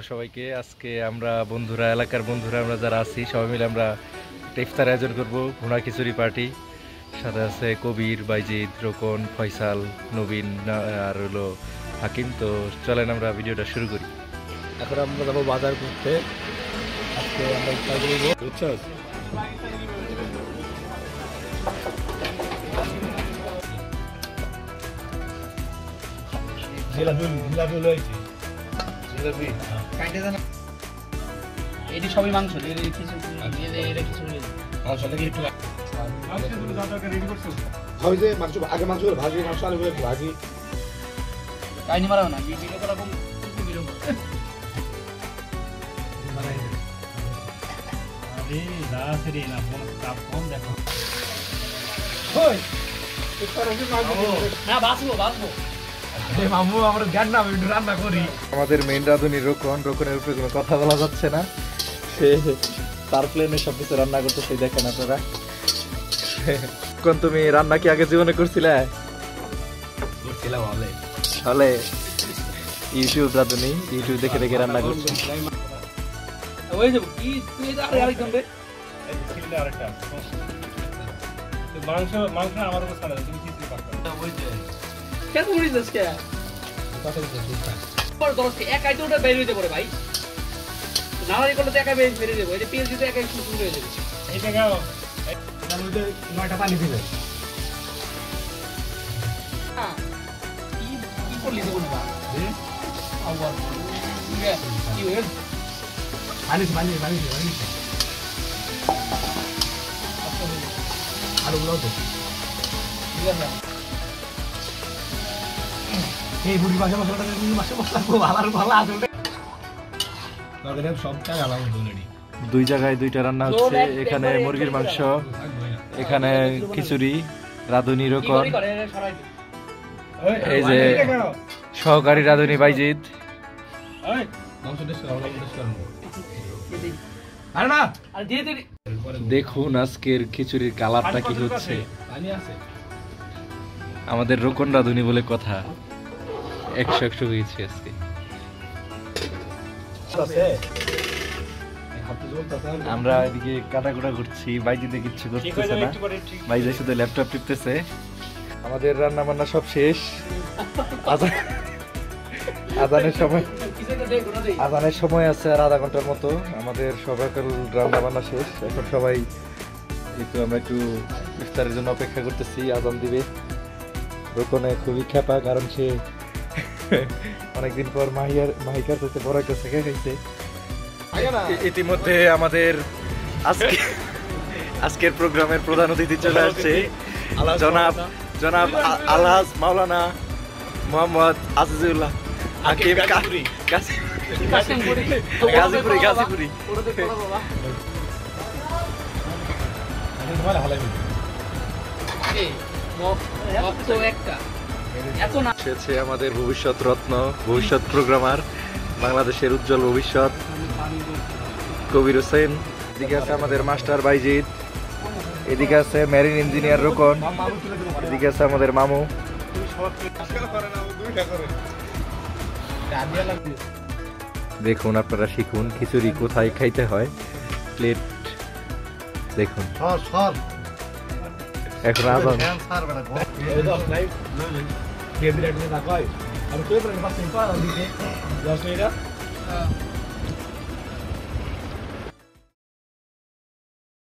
সবাইকে আজকে আমরা বন্ধুরা এলাকার বন্ধুরা আমরা যারা আছি সবাই মিলে আমরা ইফতার আয়োজন করব ভুনা খিচুড়ি পার্টি। সাথে আছে কবির, বাইজিদ, রোকন, ফয়সাল, নবীন আর হলো হাকিম। তো চলেন আমরা ভিডিওটা শুরু করি। এখন আমরা যাবো বাজার করতে। আজকে আমরা ইফতার করবো, বুঝছো? এটি সবই মাংস আগে মাংস ভাজি, মাংস আলু ভাজি কাহিনী মারাও না ভিডিও করা কম আমাদের মেইন রাঁধুনি রোকনের উপরে কোনো কথা বলা যাচ্ছে না, সে তার প্লেনে সবকিছু রান্না করতে সেই দেখেন আপনারা। কোন তুমি রান্না কি আগে জীবনে করছিলে? হলে ইউটিউব রাঁধুনি, ইউটিউব দেখে দেখে রান্না করছে। পানি দিবে আলুগুলো তো এই বুড়ি মাসে মশলা খুব ভালো ভালো আসলে সব জায়গায় আলাদা অলরেডি দুই জায়গায় দুইটা রান্না হচ্ছে। এখানে মুরগির মাংস, এখানে খিচুড়ি, রাঁধুনি রোকন, এই যে সহকারী রাঁধুনি বাইজিদ। দেখুন আজকের খিচুড়ির কালারটা কি হচ্ছে। আমাদের রোকন রাঁধুনি বলে কথা, 100 হয়েছে আজকে। আমরা এদিকে কাটাকুটা করছি, বাইজিদে কিচ্ছু করতেছে না, বাইজিদ শুধু ল্যাপটপ টিপতেছে। আমাদের রান্না বান্না সব শেষ, আজানের সময় আছে আর আধা ঘন্টার মতো। আমাদের সকাল রান্না বান্না শেষ, এখন সবাই আমরা একটু ইফতারের জন্য অপেক্ষা করতেছি, আজান দিবে। রোকনে খুবই খেপা, কারণ সে অনেকদিন পর মাহিকার কাছে বড় একটা শেখা খাইছে। ইতিমধ্যে আমাদের আজকের প্রোগ্রামের প্রধান অতিথি চলে আসছে, জনাব আলহাজ মাওলানা মোহাম্মদ আজিজুল্লাহ হাকিম গাজীপুরি। এসেছে আমাদের ভবিষ্যৎ রত্ন, ভবিষ্যৎ প্রোগ্রামার, বাংলাদেশের উজ্জ্বল ভবিষ্যৎ কবির হোসেন। এদিকে আছে আমাদের মাস্টার বাইজিদ, এদিকে আছে মেরিন ইঞ্জিনিয়ার রোকন, এদিকে আছে আমাদের মামু। দেখুন আপনারা শিখুন খিচুড়ি কোথায় খাইতে হয়। প্লেট দেখুন, এখন আজান।